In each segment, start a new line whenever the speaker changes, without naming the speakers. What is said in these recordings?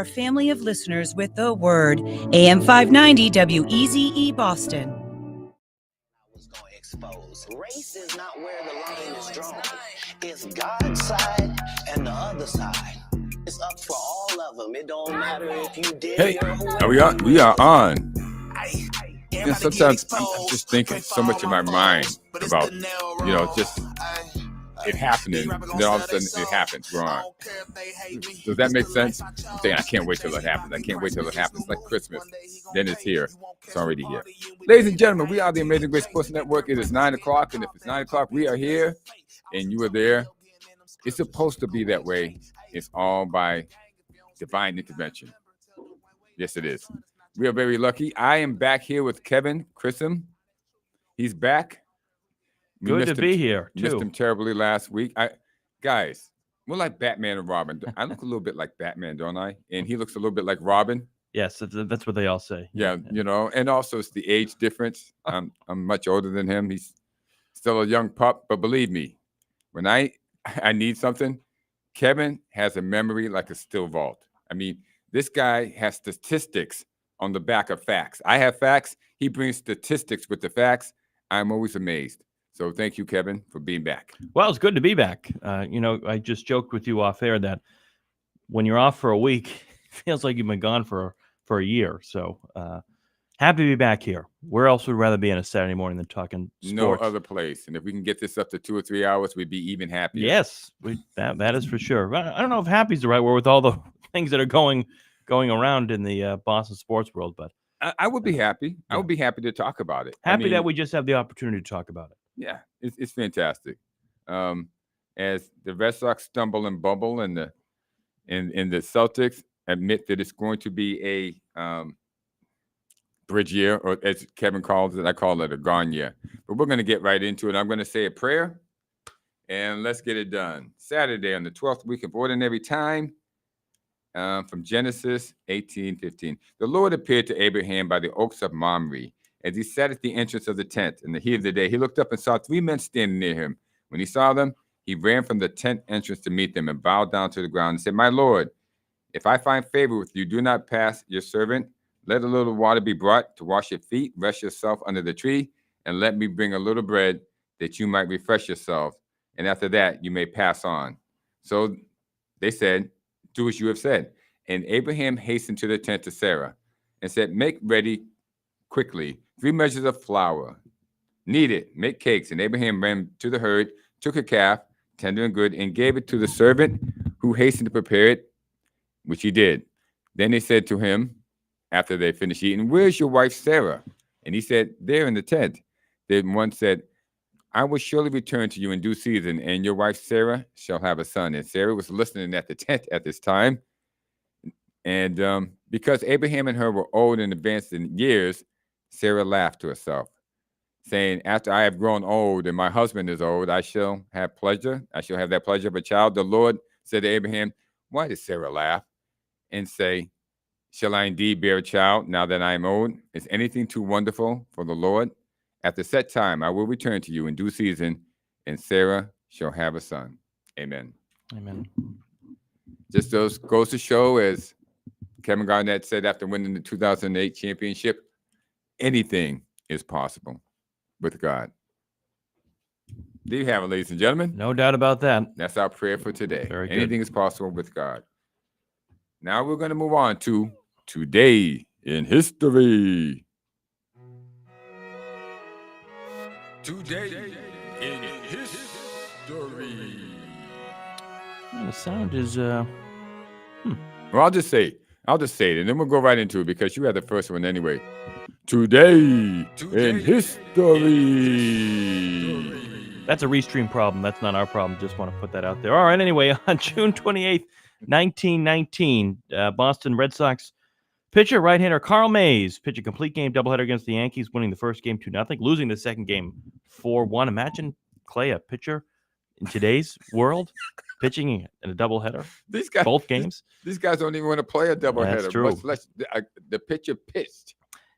our family of listeners with the word. AM 590 WEZE Boston.
Was going to expose. Race is not where the line is drawn. It's God's side and the other side. It's up for all of them. It don't matter if you did
Hey,
or whoever.
we are on. And sometimes I'm just thinking so much in my mind about, just it happening. And then all of a sudden it happens. We're on. Does that make sense? I'm saying I can't wait till it happens. I can't wait till it happens. It's like Christmas. Then it's here. It's already here. Ladies and gentlemen, we are the Amazing Grace Sports Network. It is 9 o'clock. And if it's 9 o'clock, we are here and you are there. It's supposed to be that way. It's all by divine intervention. Yes, it is. We are very lucky. I am back here with Kevin Chrism. He's back.
Good to be here, too.
Missed him terribly last week. Guys, we're like Batman and Robin. I look a little bit like Batman, don't I? And he looks a little bit like Robin.
Yes, that's what they all say.
Yeah, and also it's the age difference. I'm much older than him. He's still a young pup, but believe me, when I need something, Kevin has a memory like a steel vault. I mean, this guy has statistics on the back of facts. I have facts. He brings statistics with the facts. I'm always amazed. So thank you, Kevin, for being back.
Well, it's good to be back. I just joked with you off air that when you're off for a week, it feels like you've been gone for a year. So happy to be back here. Where else would rather be on a Saturday morning than talking sports?
No other place. And if we can get this up to 2 or 3 hours, we'd be even happier.
Yes, that is for sure. I don't know if happy is the right word with all the things that are going around in the Boston sports world, but
I would be happy. I would be happy to talk about it.
Happy that we just have the opportunity to talk about it.
Yeah, it's fantastic. As the Red Sox stumble and bubble, and the Celtics admit that it's going to be a bridge year, or as Kevin calls it, I call it a gone year. But we're going to get right into it. I'm going to say a prayer, and let's get it done. Saturday on the 12th week of Ordinary Time. From Genesis 18:15. The Lord appeared to Abraham by the oaks of Mamre as he sat at the entrance of the tent in the heat of the day. He looked up and saw 3 men standing near him. When he saw them, he ran from the tent entrance to meet them and bowed down to the ground and said, "My Lord, if I find favor with you, do not pass your servant. Let a little water be brought to wash your feet, rest yourself under the tree, and let me bring a little bread that you might refresh yourself. And after that, you may pass on." So they said, "Do as you have said." And Abraham hastened to the tent to Sarah and said, "Make ready quickly 3 measures of flour. Knead it, make cakes." And Abraham ran to the herd, took a calf, tender and good, and gave it to the servant who hastened to prepare it, which he did. Then they said to him, after they finished eating, "Where's your wife Sarah?" And he said, "There in the tent." Then one said, "I will surely return to you in due season, and your wife Sarah shall have a son." And Sarah was listening at the tent at this time. And because Abraham and her were old and advanced in years, Sarah laughed to herself, saying, "After I have grown old and my husband is old, I shall have pleasure. I shall have that pleasure of a child." The Lord said to Abraham, "Why did Sarah laugh and say, shall I indeed bear a child now that I am old? Is anything too wonderful for the Lord? At the set time, I will return to you in due season, and Sarah shall have a son." Amen.
Amen.
Just goes to show, as Kevin Garnett said after winning the 2008 championship, anything is possible with God. There you have it, ladies and gentlemen.
No doubt about that.
That's our prayer for today.
Very good.
Anything is possible with God. Now we're going to move on to Today in History. Today in History.
The sound is
Well, I'll just say it, and then we'll go right into it because you had the first one anyway. Today in History.
That's a restream problem. That's not our problem. Just want to put that out there. All right. Anyway, on June 28th, 1919, Boston Red Sox pitcher, right-hander Carl Mays pitched a complete game doubleheader against the Yankees, winning the first game 2-0, losing the second game 4-1. Imagine, Clay, a pitcher in today's world pitching in a doubleheader.
These guys,
both games.
These guys don't even want to play a doubleheader.
That's true.
Much less the pitcher pitched.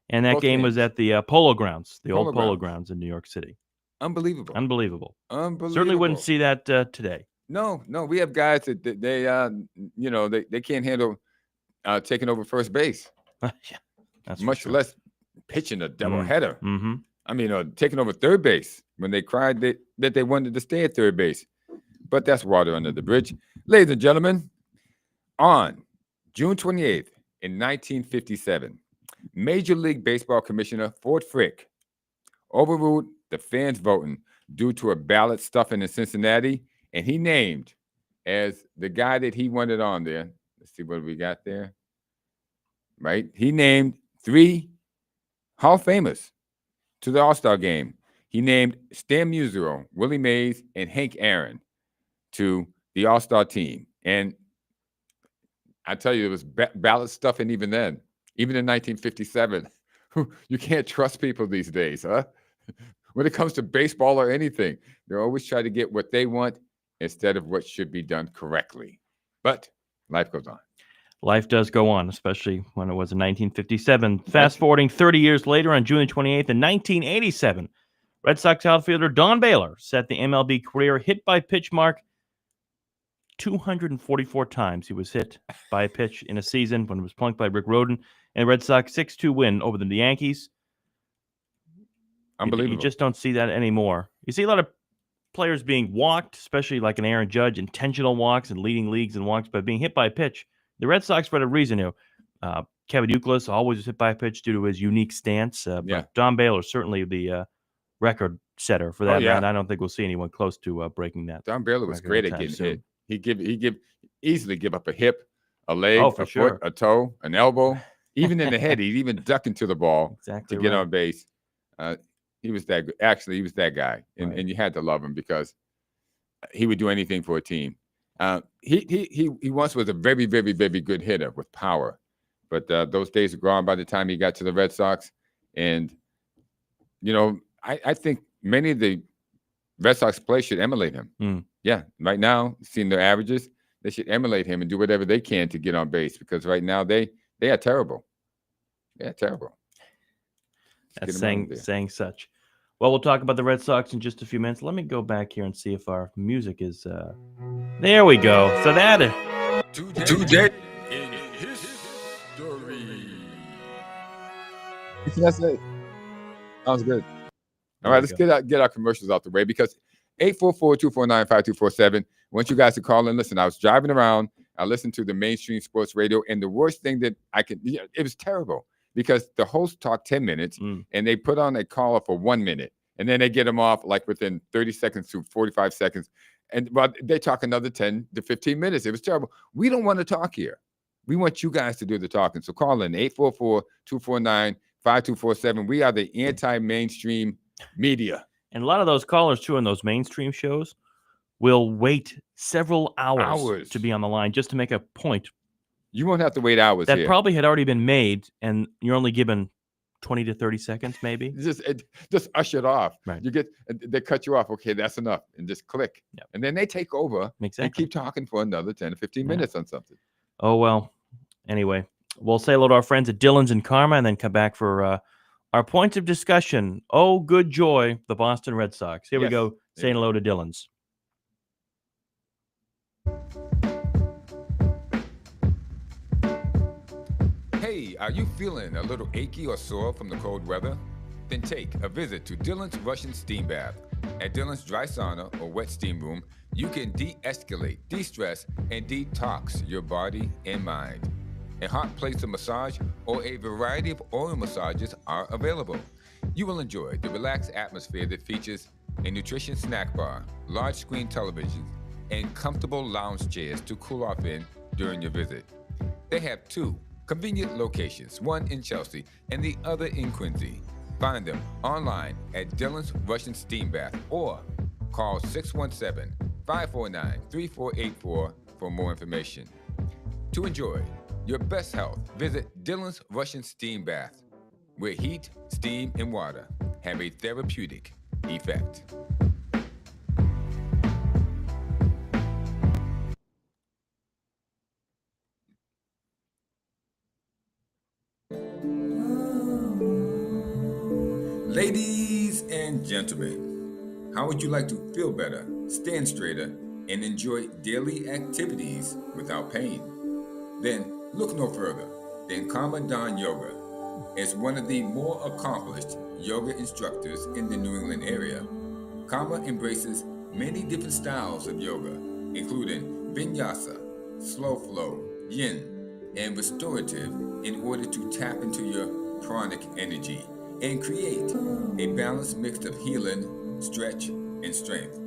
And that
both
game
games.
was at the Polo Grounds, the
Polo
old Polo
Grounds.
Grounds in New York City.
Unbelievable.
Unbelievable.
Unbelievable.
Certainly wouldn't see that today.
No. We have guys that they can't handle taking over first base.
Yeah, that's for
Much
sure.
less pitching a doubleheader.
Mm-hmm.
I mean, taking over third base when they cried that they wanted to stay at third base. But that's water under the bridge. Ladies and gentlemen, on June 28th in 1957, Major League Baseball Commissioner Ford Frick overruled the fans' voting due to a ballot stuffing in Cincinnati, and he named as the guy that he wanted on there. Let's see what we got there. Right? He named 3 Hall of Famers to the All-Star game. He named Stan Musial, Willie Mays, and Hank Aaron to the All-Star team. And I tell you, it was ballot stuffing even then. Even in 1957. You can't trust people these days, huh? When it comes to baseball or anything, they always try to get what they want instead of what should be done correctly. But life goes on.
Life does go on, especially when it was in 1957. Fast forwarding 30 years later, on June 28th in 1987, Red Sox outfielder Don Baylor set the MLB career hit-by-pitch mark 244 times. He was hit by a pitch in a season when it was plunked by Rick Rhoden, and Red Sox 6-2 win over the Yankees.
Unbelievable.
You just don't see that anymore. You see a lot of players being walked, especially like an Aaron Judge, intentional walks and leading leagues in walks by being hit by a pitch. The Red Sox, for a reason, Kevin Youkilis always was hit by a pitch due to his unique stance. But Don Baylor certainly the record setter for that. And I don't think we'll see anyone close to breaking that.
Don Baylor was great at getting hit. He easily give up a hip, a leg, a foot, a toe, an elbow, even in the head. He'd even duck into the ball to get on base. He was that. Actually, he was that guy, and you had to love him because he would do anything for a team. He once was a very, very, very good hitter with power, but those days are gone by the time he got to the Red Sox. And I think many of the Red Sox players should emulate him. Yeah, right now, seeing their averages, they should emulate him and do whatever they can to get on base, because right now they are terrible. They are terrible.
That's saying such. Well, we'll talk about the Red Sox in just a few minutes. Let me go back here and see if our music is... There we go. So that...
Today in history. That's it. Sounds good. All right, let's get our commercials out the way, because 844-249-5247. I want you guys to call in. Listen, I was driving around. I listened to the mainstream sports radio, and the worst thing that it was terrible, because the host talked 10 minutes and they put on a caller for 1 minute, and then they get them off like within 30 seconds to 45 seconds. But they talk another 10 to 15 minutes. It was terrible. We don't want to talk here. We want you guys to do the talking. So call in 844-249-5247. We are the anti-mainstream media.
And a lot of those callers, too, in those mainstream shows will wait several hours to be on the line just to make a point.
You won't have to wait hours
that probably had already been made, and you're only given 20 to 30 seconds, maybe.
Just usher it off.
Right.
They cut you off. Okay, that's enough, and just click.
Yep.
And then they take over and keep talking for another 10 to 15 minutes on something.
Oh, well. Anyway, we'll say hello to our friends at Dillon's and Karma, and then come back for our points of discussion. Oh, good joy, the Boston Red Sox. Here we go, saying hello to Dillon's.
Hey, are you feeling a little achy or sore from the cold weather? Then take a visit to Dillon's Russian Steam Bath. At Dillon's Dry Sauna or Wet Steam Room, you can de-escalate, de-stress, and detox your body and mind. A hot place of massage or a variety of oil massages are available. You will enjoy the relaxed atmosphere that features a nutritious snack bar, large screen television, and comfortable lounge chairs to cool off in during your visit. They have 2 convenient locations, one in Chelsea and the other in Quincy. Find them online at Dillon's Russian Steam Bath or call 617-549-3484 for more information. To enjoy your best health, visit Dillon's Russian Steam Bath, where heat, steam, and water have a therapeutic effect. Ladies and gentlemen, how would you like to feel better, stand straighter, and enjoy daily activities without pain? Then Look no further than Karma Don Yoga. As one of the more accomplished yoga instructors in the New England area, Karma embraces many different styles of yoga, including vinyasa, slow flow, yin, and restorative, in order to tap into your pranic energy and create a balanced mix of healing, stretch, and strength.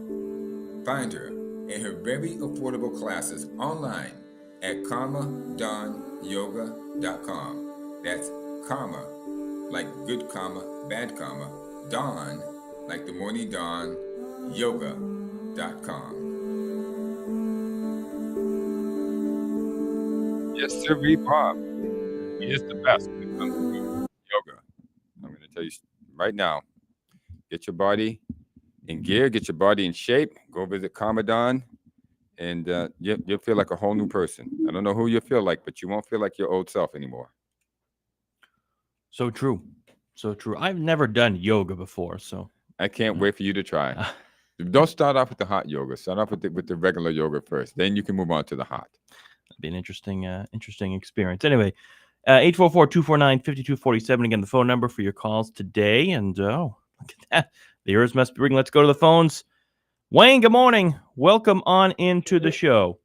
Find her and her very affordable classes online at karmadonyoga.com. That's karma, like good karma, bad karma, dawn, like the morning dawn, yoga.com. Yes, sir, Bob. He is the best when it comes to yoga. I'm going to tell you right now, get your body in gear, get your body in shape, go visit Karmadon, and you'll feel like a whole new person. I don't know who you feel like, but you won't feel like your old self anymore.
So true. So true. I've never done yoga before, so
I can't wait for you to try. Don't start off with the hot yoga. Start off with the regular yoga first. Then you can move on to the hot.
That'd be an interesting experience. Anyway, 844-249-5247. Again, the phone number for your calls today. And oh, look at that. The ears must be ringing. Let's go to the phones. Wayne, good morning. Welcome on into the show.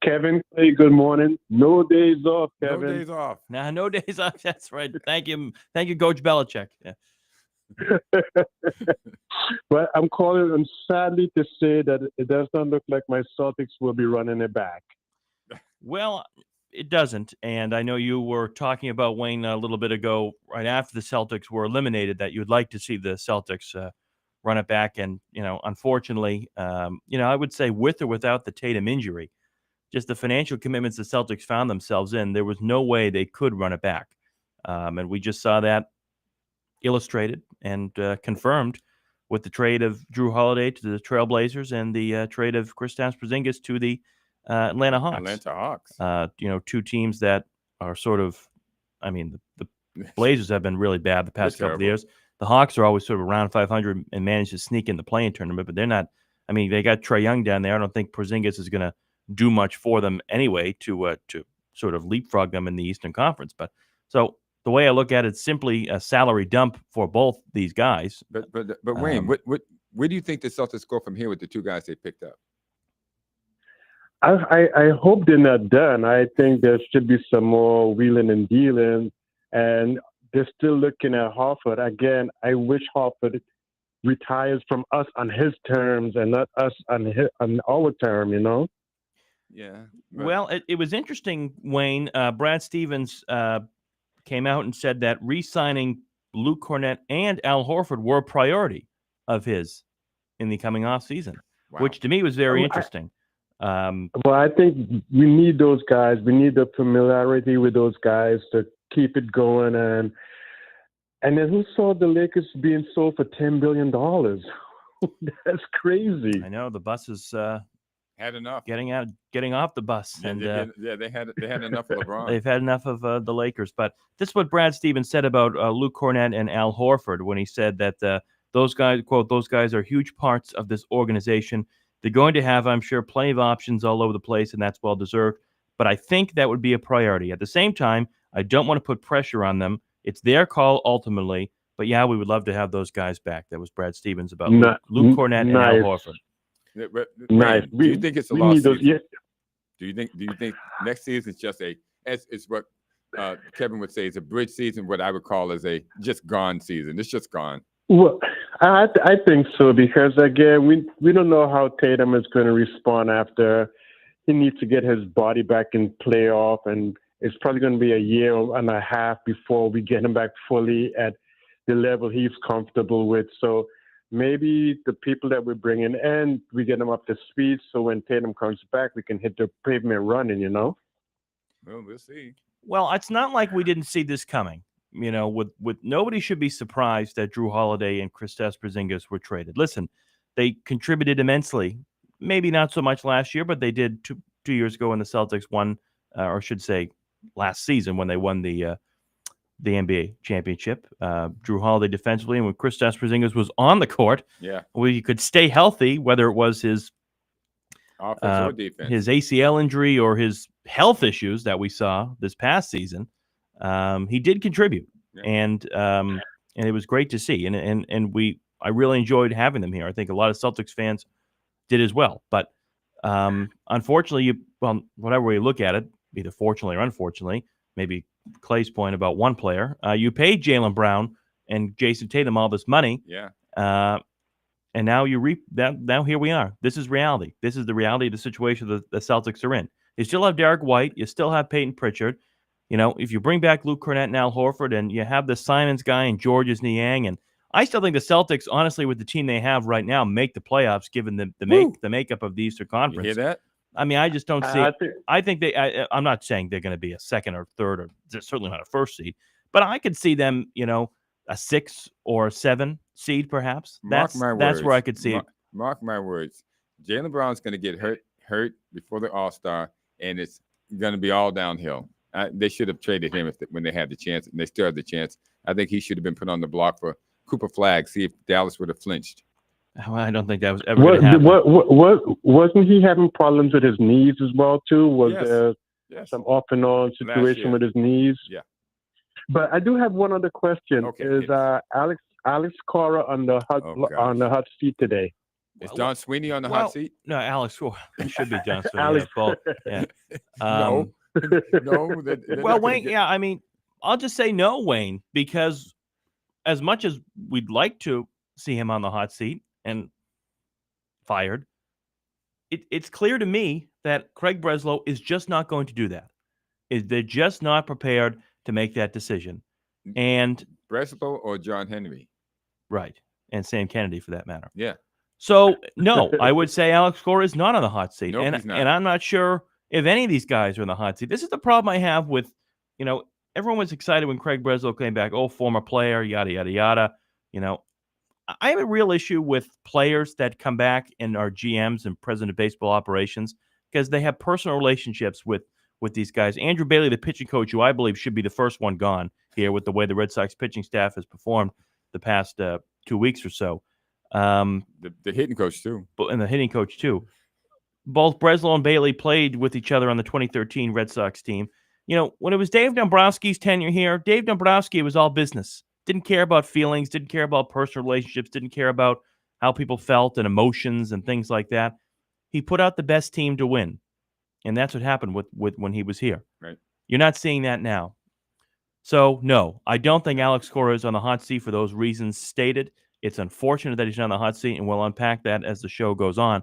Kevin, hey, good morning. No days off, Kevin.
No days off.
Nah, no days off. That's right. Thank you, Coach Belichick. Yeah.
But I'm calling and sadly to say that it does not look like my Celtics will be running it back.
Well, it doesn't. And I know you were talking about, Wayne, a little bit ago, right after the Celtics were eliminated, that you'd like to see the Celtics run it back. And, unfortunately, I would say with or without the Tatum injury, just the financial commitments the Celtics found themselves in, there was no way they could run it back. And we just saw that illustrated and confirmed with the trade of Drew Holiday to the Trailblazers and the trade of Kristaps Porzingis to the Atlanta Hawks. Two teams that are sort of, the Blazers have been really bad the past couple of years. The Hawks are always sort of around 500 and manage to sneak in the play-in tournament, but they're not. They got Trae Young down there. I don't think Porzingis is going to do much for them anyway to sort of leapfrog them in the Eastern Conference. But so the way I look at it, it's simply a salary dump for both these guys.
But Wayne, where do you think the Celtics go from here with the two guys they picked up?
I hope they're not done. I think there should be some more wheeling and dealing, and they're still looking at Horford. Again, I wish Horford retires from us on his terms and not us on our term,
Yeah.
Well, it was interesting, Wayne. Brad Stevens came out and said that re-signing Luke Cornett and Al Horford were a priority of his in the coming offseason, which to me was very interesting.
Well, I think we need those guys. We need the familiarity with those guys to keep it going. And then who saw the Lakers being sold for $10 billion? That's crazy.
I know the bus is
had enough.
Getting off the bus.
Yeah,
and
they had enough of LeBron.
They've had enough of the Lakers. But this is what Brad Stevens said about Luke Cornett and Al Horford when he said that those guys, quote, those guys are huge parts of this organization. They're going to have, I'm sure, plenty of options all over the place, and that's well-deserved. But I think that would be a priority. At the same time, I don't want to put pressure on them. It's their call ultimately. But, yeah, we would love to have those guys back. That was Brad Stevens about Luke Cornett and Al Horford.
Yeah, but,
nice.
Do you think it's a lost season? Yeah. Do you think next season is just it's what Kevin would say is a bridge season, what I would call is a just gone season? It's just gone.
Well, I think so, because again, we don't know how Tatum is going to respond after he needs to get his body back in playoff, and it's probably going to be a year and a half before we get him back fully at the level he's comfortable with. So maybe the people that we're bringing in, we get them up to speed, so when Tatum comes back, we can hit the pavement running, Well,
we'll see.
Well, it's not like we didn't see this coming. With nobody should be surprised that Drew Holiday and Kristaps Porzingis were traded. Listen, they contributed immensely. Maybe not so much last year, but they did 2 years ago when the Celtics won, or I should say last season when they won the NBA championship. Drew Holiday defensively, and when Kristaps Porzingis was on the court,
yeah,
where he could stay healthy, whether it was his
Offense or defense.
his ACL injury or his health issues that we saw this past season, he did contribute,
Yeah.
and it was great to see. I really enjoyed having them here. I think a lot of Celtics fans did as well. But unfortunately, whatever way you look at it, either fortunately or unfortunately, maybe Clay's point about one player, you paid Jaylen Brown and Jason Tatum all this money.
Yeah.
And now you reap that. Now here we are. This is reality. This is the reality of the situation that the Celtics are in. You still have Derek White. You still have Peyton Pritchard. If you bring back Luke Cornett and Al Horford, and you have the Simons guy and Georges Niang, and I still think the Celtics, honestly, with the team they have right now, make the playoffs given the makeup of the Eastern Conference.
You hear that?
I mean, I just don't see. I think I'm not saying they're going to be a second or third, or certainly not a first seed, but I could see them, a 6 or a 7 seed, perhaps. That's where I could see it.
Mark my words. Jaylen Brown's going to get hurt before the All-Star, and it's going to be all downhill. They should have traded him when they had the chance, and they still have the chance. I think he should have been put on the block for Cooper Flag, see if Dallas would have flinched.
Well, I don't think that was ever going to happen.
Wasn't he having problems with his knees as well, too? Was there some off and on situation with his knees?
Yeah.
But I do have one other question.
Okay,
is Alax Cora on the hot seat today?
Is Don Sweeney on the hot seat?
No, Alex Cora. It should be Don Sweeney. Yeah.
No.
Well, Wayne, I mean, I'll just say no, Wayne, because as much as we'd like to see him on the hot seat and fired, it's clear to me that Craig Breslow is just not going to do that. They're just not prepared to make that decision. And
Breslow or John Henry?
Right. And Sam Kennedy, for that matter.
Yeah.
So, no, I would say Alex Cora is not on the hot seat.
Nope, he's not.
And I'm not sure if any of these guys are in the hot seat. This is the problem I have with, everyone was excited when Craig Breslow came back. Oh, former player, yada, yada, yada. I have a real issue with players that come back and are GMs and president of baseball operations because they have personal relationships with these guys. Andrew Bailey, the pitching coach, who I believe should be the first one gone here with the way the Red Sox pitching staff has performed the past 2 weeks or so.
The hitting coach, too.
And the hitting coach, too. Both Breslow and Bailey played with each other on the 2013 Red Sox team. When it was Dave Dombrowski's tenure here, Dave Dombrowski was all business. Didn't care about feelings, didn't care about personal relationships, didn't care about how people felt and emotions and things like that. He put out the best team to win. And that's what happened with when he was here.
Right.
You're not seeing that now. So, no, I don't think Alex Cora is on the hot seat for those reasons stated. It's unfortunate that he's not on the hot seat, and we'll unpack that as the show goes on.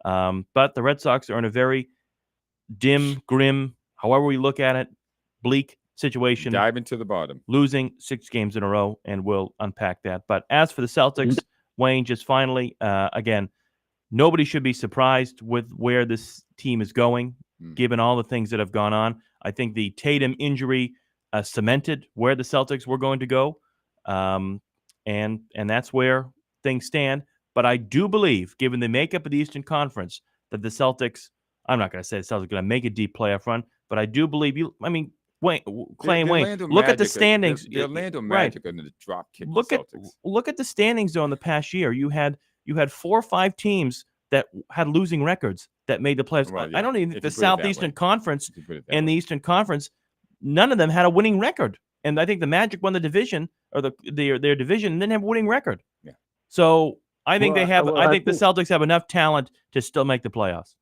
But the Red Sox are in a very dim, grim, however we look at it, bleak situation.
Diving to the bottom.
Losing 6 games in a row, and we'll unpack that. But as for the Celtics, Wayne, just finally, again, nobody should be surprised with where this team is going, given all the things that have gone on. I think the Tatum injury cemented where the Celtics were going to go, and that's where things stand. But I do believe, given the makeup of the Eastern Conference, that the Celtics, I'm not going to say the Celtics are going to make a deep playoff run, but I do believe Clay and Wayne, look at the standings.
The Orlando Magic are going to drop kick
look
the Celtics.
Look at the standings, though, in the past year. You had 4 or 5 teams that had losing records that made the playoffs.
Well, yeah,
I don't even think the
if you put it that
Southeastern
way.
Conference
If you put it that
and the
way.
Eastern Conference, none of them had a winning record. And I think the Magic won the division, or their division, and didn't have a winning record.
Yeah.
So I think I think the
think
Celtics have enough talent to still make the playoffs.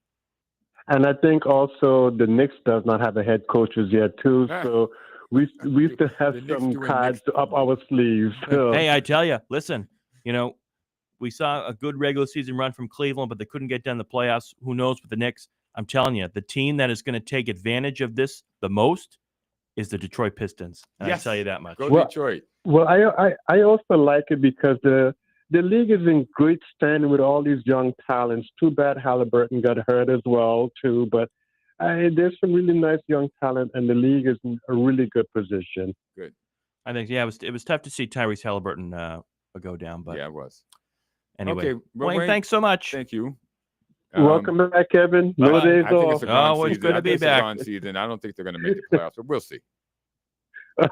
And I think also the Knicks does not have a head coaches yet too, so we still have
The Knicks
some
doing
cards
Knicks
up our sleeves. So.
Hey, I tell you, listen, we saw a good regular season run from Cleveland, but they couldn't get done the playoffs. Who knows with the Knicks? I'm telling you, the team that is going to take advantage of this the most is the Detroit Pistons. And I tell you that much.
Go
Well,
Detroit.
Well, I also like it because the league is in great standing with all these young talents. Too bad Halliburton got hurt as well too, but there's some really nice young talent, and the league is in a really good position.
Good.
I think, it was tough to see Tyrese Halliburton go down, but
Yeah, it was.
anyway.
Okay, well,
Wayne, thanks so much.
Thank you.
Welcome back, Kevin. No
bye-bye.
days
I think
off.
it's a gone
Oh, it's
season.
good to
I
be
think it's a
back.
gone season. I don't think they're going to make the playoffs, but we'll see.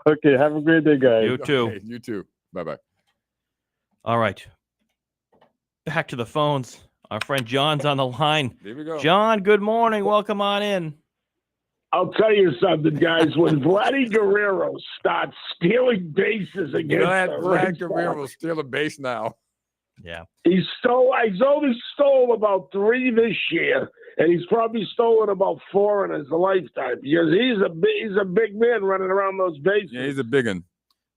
Okay, have a great day, guys.
You too.
Okay, you too. Bye-bye.
All right. Back to the phones. Our friend John's on the line.
There we go.
John, good morning. Welcome on in.
I'll tell you something, guys. When Vladdy Guerrero starts stealing bases against the Red
Vlad Guerrero will
Sox,
steal a base now.
Yeah.
he's only stole about 3 this year, and he's probably stolen about 4 in his lifetime because he's a big man running around those bases.
Yeah, he's a big one.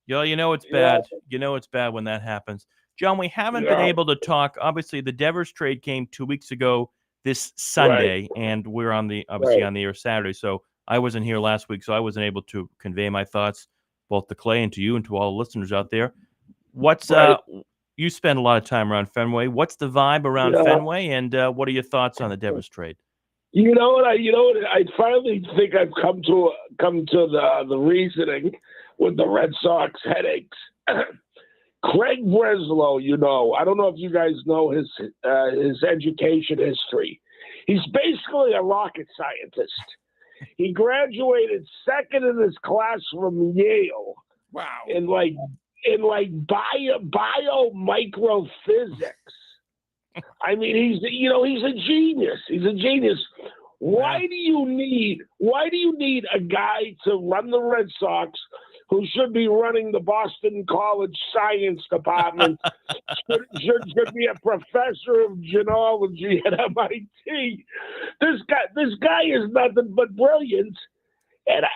Yo, you know it's
Yeah.
bad. You know it's bad when that happens. John, we haven't been
Yeah.
able to talk. Obviously, the Devers trade came 2 weeks ago this Sunday, and we're on the on the air Saturday. So I wasn't here last week, so I wasn't able to convey my thoughts both to Clay and to you and to all the listeners out there. What's you spend a lot of time around Fenway. What's the vibe around Fenway, and what are your thoughts on the Devers trade?
You know what? I finally think I've come to the reasoning with the Red Sox headaches. Craig Breslow, I don't know if you guys know his education history. He's basically a rocket scientist. He graduated second in his class from Yale.
Wow.
In bio microphysics. I mean, he's a genius. He's a genius. Why do you need a guy to run the Red Sox who should be running the Boston College Science Department, should be a professor of genealogy at MIT? This guy is nothing but brilliant, and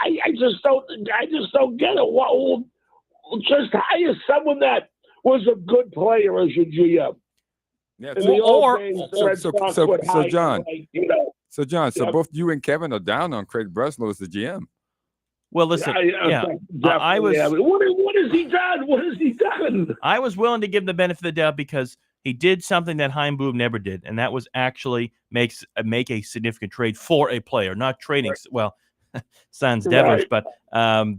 I just don't get it. Well, just hire someone that was a good player as your GM.
Yeah.
In the old days, the Red
So
Sox would hire,
John. So John,
Yeah.
both you and Kevin are down on Craig Breslow as the GM.
Well, listen, I was.
What has he done? What has he done?
I was willing to give him the benefit of the doubt because he did something that Chaim Bloom never did, and that was actually make a significant trade for a player, not trading.
Right.
Well, sans Devers,
Right.
but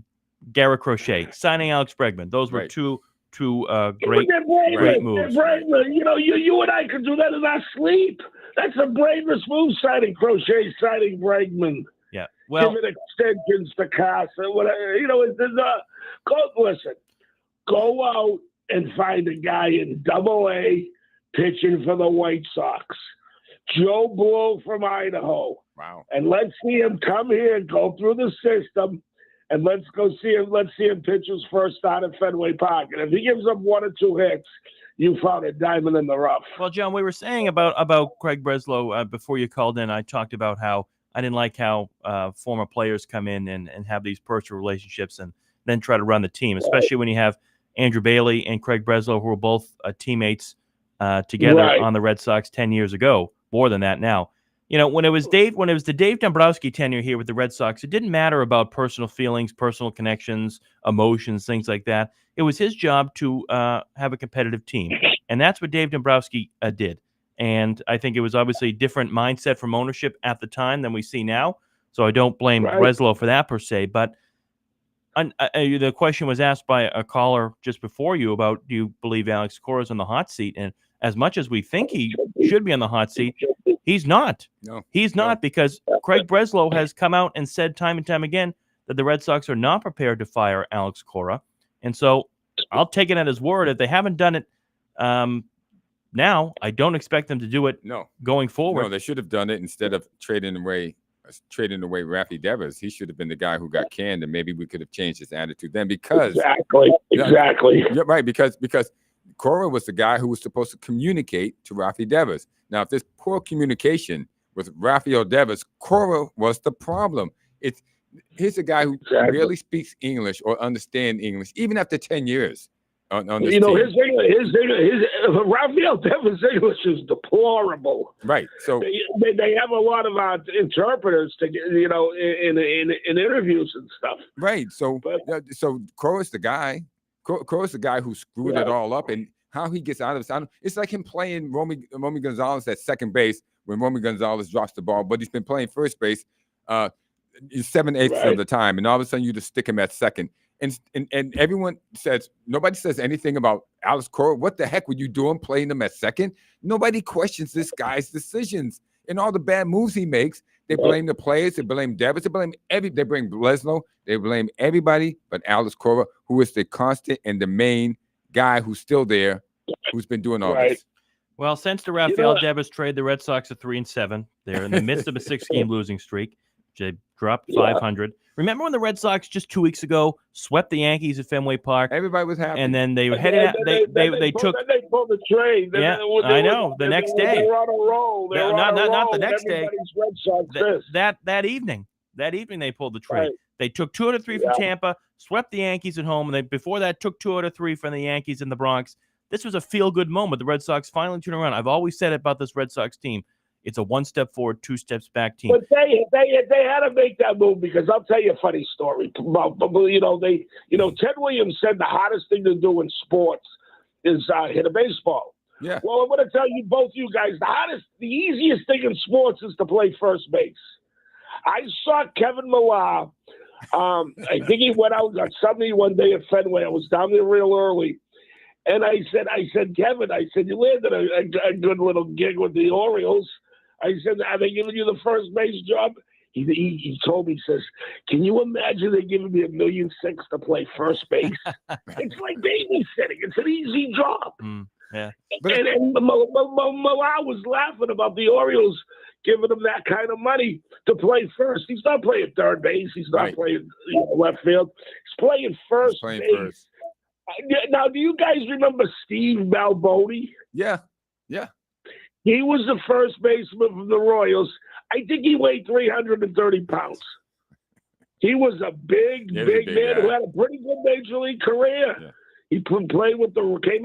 Garrett Crochet, signing Alex Bregman. Those were
Right.
two
But
great
they're brainless.
moves.
They're brainless. You and I could do that in our sleep. That's a brainless move, signing Crochet, signing Bregman.
Yeah. Well,
Giving extensions to Casa, whatever. Go out and find a guy in Double-A pitching for the White Sox, Joe Blow from Idaho,
Wow.
and let's see him come here and go through the system, and let's see him pitch his first start at Fenway Park. And if he gives up 1 or 2 hits, you found a diamond in the rough.
Well, John, we were saying about Craig Breslow before you called in. I talked about how I didn't like how former players come in and have these personal relationships and then try to run the team, especially when you have Andrew Bailey and Craig Breslow, who were both teammates together on the Red Sox 10 years ago, more than that now. When it was the Dave Dombrowski tenure here with the Red Sox, it didn't matter about personal feelings, personal connections, emotions, things like that. It was his job to have a competitive team, and that's what Dave Dombrowski did. And I think it was obviously a different mindset from ownership at the time than we see now. So I don't blame Breslow for that per se. But the question was asked by a caller just before you about, do you believe Alax Cora is on the hot seat? And as much as we think he should be on the hot seat, he's not.
No,
he's not, because Craig Breslow has come out and said time and time again that the Red Sox are not prepared to fire Alax Cora. And so I'll take it at his word. If they haven't done it now, I don't expect them to do it going forward.
No, they should have done it instead of trading away Rafi Devers. He should have been the guy who got canned, and maybe we could have changed his attitude then. Because
exactly.
Yeah, right. Because Cora was the guy who was supposed to communicate to Rafi Devers. Now, if there's poor communication with Rafael Devers, Cora was the problem. He's a guy who barely speaks English or understands English, even after 10 years. On this team.
His Rafael Devers' English is deplorable.
Right. So
they have a lot of interpreters to get, in interviews and stuff.
Right. So Cora's the guy. Cora's the guy who screwed it all up, and how he gets out of it. It's like him playing Romy Gonzalez at second base when Romy Gonzalez drops the ball, but he's been playing first base 7/8 of the time, and all of a sudden you just stick him at second. And everyone says, nobody says anything about Alax Cora. What the heck were you doing playing him at second? Nobody questions this guy's decisions and all the bad moves he makes. They blame the players, they blame Devers, they blame Breslow, they blame everybody but Alax Cora, who is the constant and the main guy who's still there, who's been doing all this.
Well, since the Rafael Devers trade, the Red Sox are 3-7. They're in the midst of a 6-game losing streak. They dropped 500. Remember when the Red Sox just 2 weeks ago swept the Yankees at Fenway Park?
Everybody was happy.
And then they were headed out. They took.
Then they pulled the trade.
Yeah, I know. The next day.
They were on a roll.
Not the next day.
Red Sox
That evening. That evening they pulled the trade.
Right.
They took 2 out of 3 from Tampa, swept the Yankees at home, and they before that took 2 out of 3 from the Yankees in the Bronx. This was a feel-good moment. The Red Sox finally turned around. I've always said about this Red Sox team, it's a 1 step forward, 2 steps back team.
But they had to make that move because I'll tell you a funny story. Ted Williams said the hardest thing to do in sports is hit a baseball.
Yeah.
Well, I'm going to tell you, both you guys, the easiest thing in sports is to play first base. I saw Kevin Millar. I think he went out on Sunday one day at Fenway. I was down there real early. And I said, Kevin, you landed a good little gig with the Orioles. I said, are they giving you the first base job? He told me, he says, can you imagine they giving me $1.6 million to play first base? It's like babysitting. It's an easy job.
Yeah.
And Millar was laughing about the Orioles giving him that kind of money to play first. He's not playing third base. He's not playing left field. He's playing first base. Now, do you guys remember Steve Malboni?
Yeah.
He was the first baseman from the Royals. I think he weighed 330 pounds. He was a big man who had a pretty good major league career. Yeah. He came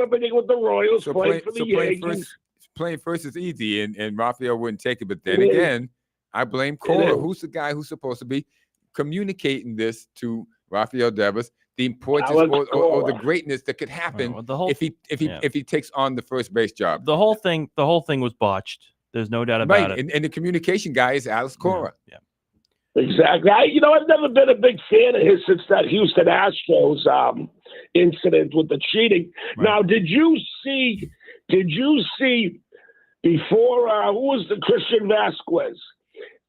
up with the Royals, played for the Yankees.
Playing first is easy, and Rafael wouldn't take it. But then again, I blame Cora. Who's the guy who's supposed to be communicating this to Rafael Devers? The importance or the greatness that could happen if he takes on the first base job.
The whole thing was botched. There's no doubt about it.
And the communication guy is Alax Cora.
Yeah. Exactly. I've never been a big fan of his since that Houston Astros incident with the cheating. Right. Now, did you see before who was the Christian Vasquez?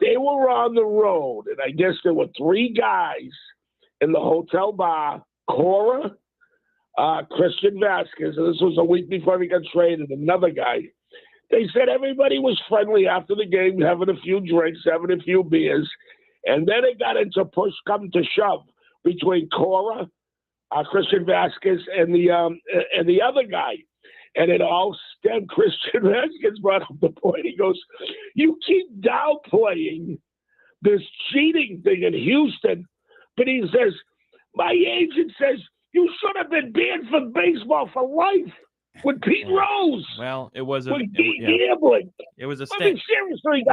They were on the road, and I guess there were 3 guys in the hotel bar, Cora, Christian Vasquez, and this was a week before he got traded, another guy. They said everybody was friendly after the game, having a few drinks, having a few beers, and then it got into push come to shove between Cora, Christian Vasquez, and the other guy. And it all stemmed. Christian Vasquez brought up the point. He goes, you keep downplaying this cheating thing in Houston. But he says, my agent says, you should have been banned from baseball for life with Pete Rose.
Well, it was
gambling.
It was a
seriously,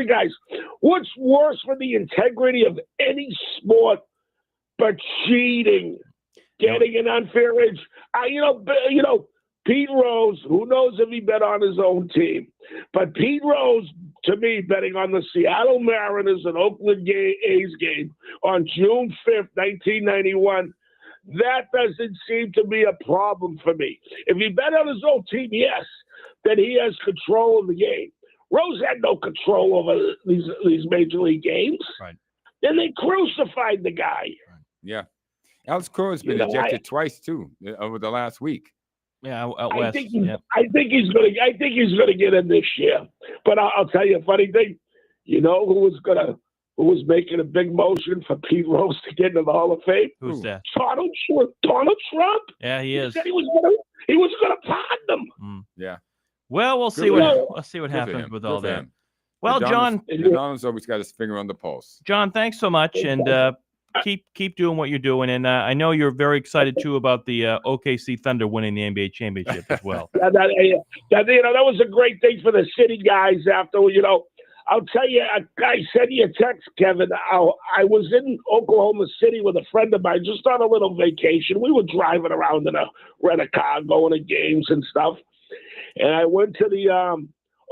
guys, what's worse for the integrity of any sport but cheating, getting an unfair edge? Pete Rose, who knows if he bet on his own team, but Pete Rose, to me, betting on the Seattle Mariners and Oakland A's game on June 5th, 1991, that doesn't seem to be a problem for me. If he bet on his own team, yes, then he has control of the game. Rose had no control over these major league games.
Right.
Then they crucified the guy.
Right. Yeah. Alax Cora's been ejected twice, too, over the last week.
Yeah, out west.
I think he's gonna get in this year. But I'll tell you a funny thing. You know who was making a big motion for Pete Rose to get into the Hall of Fame?
Who's that?
Donald Trump.
Yeah, he is.
He said he was gonna pardon them.
Yeah.
Well, we'll see what happens with all that. Well, John,
Donald's always got his finger on the pulse.
John, thanks so much, and keep doing what you're doing. And I know you're very excited too about the OKC Thunder winning the NBA championship as well.
That was a great thing for the city guys. After I'll tell you, I sent you a text, Kevin. I was in Oklahoma City with a friend of mine, just on a little vacation. We were driving around in a rental car, going to games and stuff. And I went to the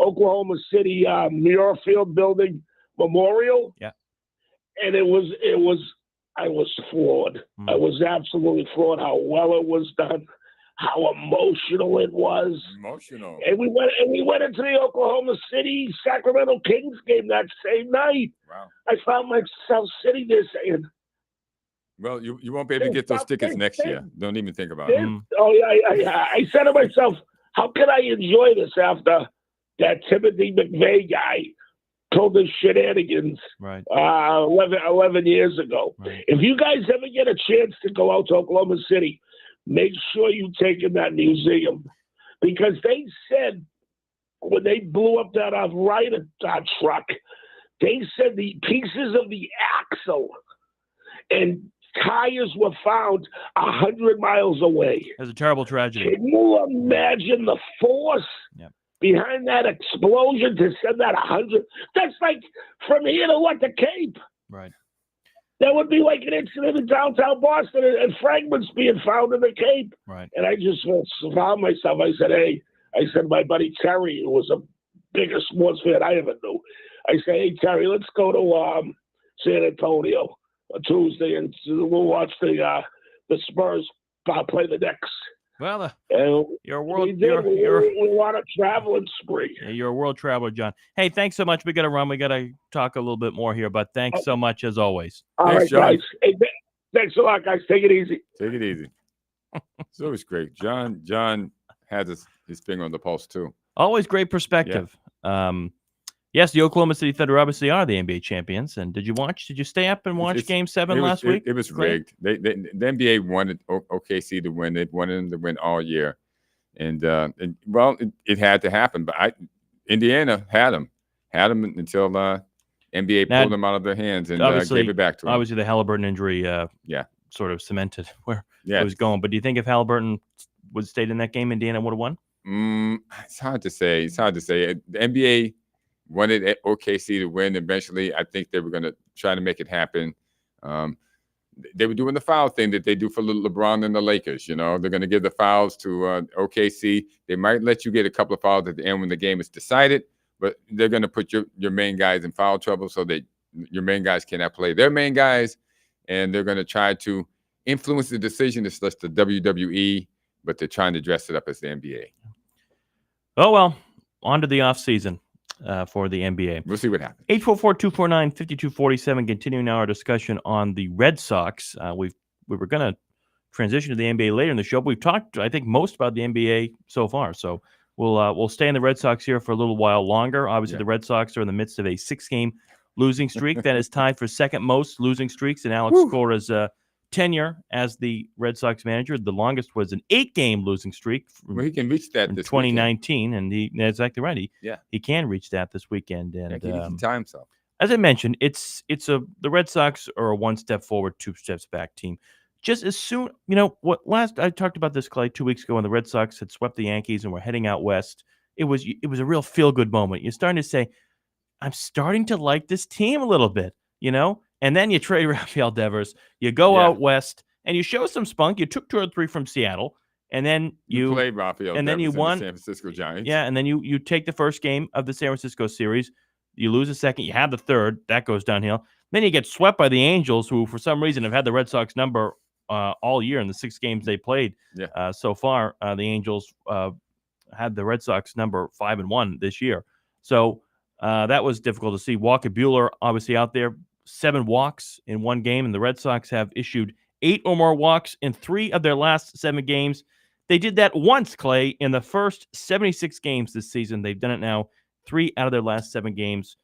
Oklahoma City Muirfield Building Memorial.
Yeah.
And I was floored. I was absolutely floored how well it was done, how emotional it was.
Emotional.
And we went into the Oklahoma City Sacramento Kings game that same night.
Wow.
I found myself sitting there saying,
well, you won't be able to get those tickets next year. Don't even think about it.
Oh, yeah. I said to myself, How can I enjoy this after that Timothy McVeigh guy told us shenanigans
Right.
11 years ago?
Right.
If you guys ever get a chance to go out to Oklahoma City, make sure you take in that museum, because they said when they blew up that Ryder truck, they said the pieces of the axle and tires were found 100 miles away.
It was a terrible tragedy.
Can you imagine the force behind that explosion to send that 100? That's like from here to what, the Cape?
Right.
That would be like an incident in downtown Boston and fragments being found in the Cape.
Right.
And I just found myself. I said, my buddy Terry, who was a biggest sports fan I ever knew, I said, hey, Terry, let's go to San Antonio on Tuesday, and we'll watch the Spurs play the Knicks.
Well,
And
you're a world.
we did. We want a traveling spree.
Yeah, you're a world traveler, John. Hey, thanks so much. We got to run. We got to talk a little bit more here, but thanks so much as always.
All
Thanks,
right,
John.
guys. Hey, thanks a lot, guys. Take it easy.
Take it easy. It's always great. John has his finger on the pulse too.
Always great perspective. Yes, the Oklahoma City Thunder obviously are the NBA champions. And did you stay up and watch Game 7 last week?
It was rigged. The NBA wanted OKC to win. They wanted them to win all year. And it had to happen. But Indiana had them until NBA pulled them out of their hands and gave it back to them.
Obviously, the Halliburton injury sort of cemented where it was going. But do you think if Halliburton would have stayed in that game, Indiana would have won?
It's hard to say. The NBA wanted OKC to win eventually. I think they were going to try to make it happen. They were doing the foul thing that they do for LeBron and the Lakers. You know, they're going to give the fouls to OKC. They might let you get a couple of fouls at the end when the game is decided, but they're going to put your main guys in foul trouble so that your main guys cannot play their main guys, and they're going to try to influence the decision. It's just the WWE, but they're trying to dress it up as the NBA.
Oh, well, on to the offseason for the NBA.
We'll see what happens.
844-249-5247. Continuing now our discussion on the Red Sox. We were going to transition to the NBA later in the show, but we've talked, I think, most about the NBA so far. So we'll stay in the Red Sox here for a little while longer. Obviously, the Red Sox are in the midst of a 6-game losing streak that is tied for second most losing streaks in Alax Cora's tenure as the Red Sox manager. The longest was an 8-game losing streak.
He can reach that
in
this
2019,
weekend.
and that's exactly right. He can reach that this weekend. And
he can time himself.
As I mentioned, the Red Sox are a 1 step forward, 2 steps back team. Just as soon, I talked about this, Clay, 2 weeks ago when the Red Sox had swept the Yankees and were heading out west. It was a real feel good moment. You're starting to say, I'm starting to like this team a little bit, And then you trade Rafael Devers, you go out west, and you show some spunk. You took 2 or 3 from Seattle, and then you
played Rafael,
and
Devers
then you won
the San Francisco Giants.
Yeah, and then you take the first game of the San Francisco series, you lose the second, you have the third, that goes downhill. Then you get swept by the Angels, who for some reason have had the Red Sox number all year in the 6 games they played so far. The Angels had the Red Sox number 5-1 this year, so that was difficult to see. Walker Buehler obviously out there. 7 walks in 1 game, and the Red Sox have issued 8 or more walks in 3 of their last 7 games. They did that once, Clay, in the first 76 games this season. They've done it now 3 out of their last 7 games,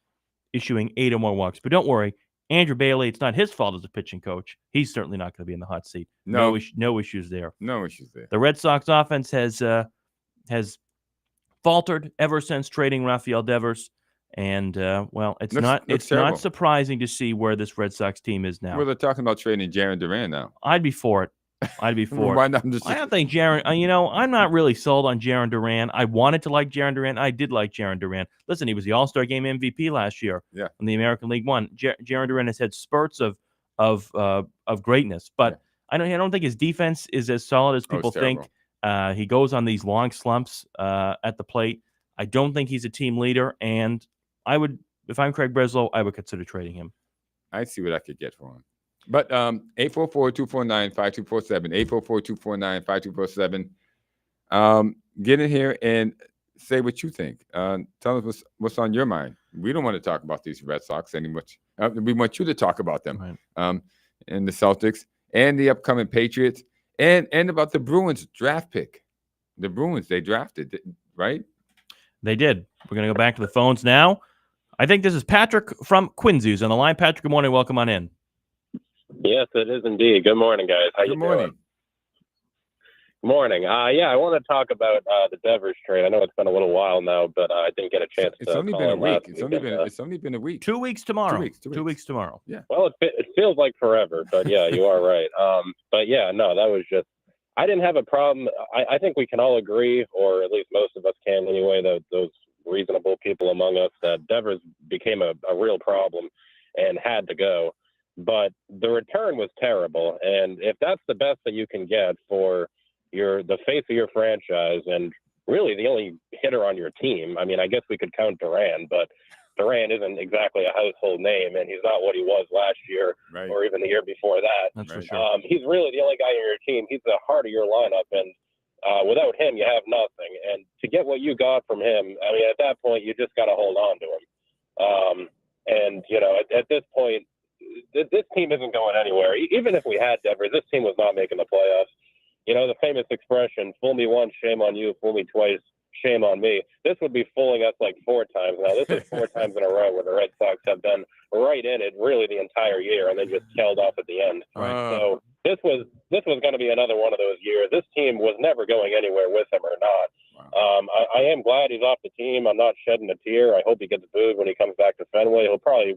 issuing 8 or more walks. But don't worry, Andrew Bailey, it's not his fault as a pitching coach. He's certainly not going to be in the hot seat. No issues there.
No issues there.
The Red Sox offense has faltered ever since trading Rafael Devers. And it's not surprising to see where this Red Sox team is now.
Well, they're talking about trading Jarren Duran now.
I'd be for it.
Why not?
I don't think Jarren. I'm not really sold on Jarren Duran. I wanted to like Jarren Duran. I did like Jarren Duran. Listen, he was the All-Star Game MVP last year. In the American League One. Jarren Duran has had spurts of greatness, but I don't think his defense is as solid as people think. He goes on these long slumps at the plate. I don't think he's a team leader, and I would, if I'm Craig Breslow, I would consider trading him.
I'd see what I could get for him. But 844-249-5247, 844-249-5247. Get in here and say what you think. Tell us what's on your mind. We don't want to talk about these Red Sox anymore. We want you to talk about them,
right.
And the Celtics and the upcoming Patriots and about the Bruins draft pick. the Bruins. They drafted, right?
They did. We're going to go back to the phones now. I think this is Patrick from Quincy who's on the line. Patrick, good morning. Welcome on in.
Yes, it is indeed. Good morning, guys. How you
Good morning.
doing? Morning. I want to talk about the Devers trade. I know it's been a little while now, but I didn't get a chance
It's
to
only
call
been a
in
week.
last
It's
week.
only been a week.
2 weeks tomorrow.
2 weeks.
Tomorrow.
Yeah.
Well, it feels like forever, but yeah, you are right. But yeah, no, that was just. I didn't have a problem. I think we can all agree, or at least most of us can anyway, that those reasonable people among us, that Devers became a real problem and had to go. But the return was terrible, and if that's the best that you can get for the face of your franchise and really the only hitter on your team, I mean, I guess we could count Duran, but Duran isn't exactly a household name, and he's not what he was last year
Right.
or even the year before that.
That's for
Right.
sure.
He's really the only guy in your team. He's the heart of your lineup, and without him, you have nothing. And to get what you got from him, I mean, at that point, you just got to hold on to him. And, you know, at this point, this team isn't going anywhere. Even if we had Devers, this team was not making the playoffs. You know, the famous expression, fool me once, shame on you, fool me twice, shame on me. This would be fooling us like 4 times now. This is 4 times in a row where the Red Sox have been right in it really the entire year and then just tailed off at the end. So this was going to be another one of those years. This team was never going anywhere with him or not.
Wow.
I am glad he's off the team. I'm not shedding a tear. I hope he gets booed when he comes back to Fenway. He'll probably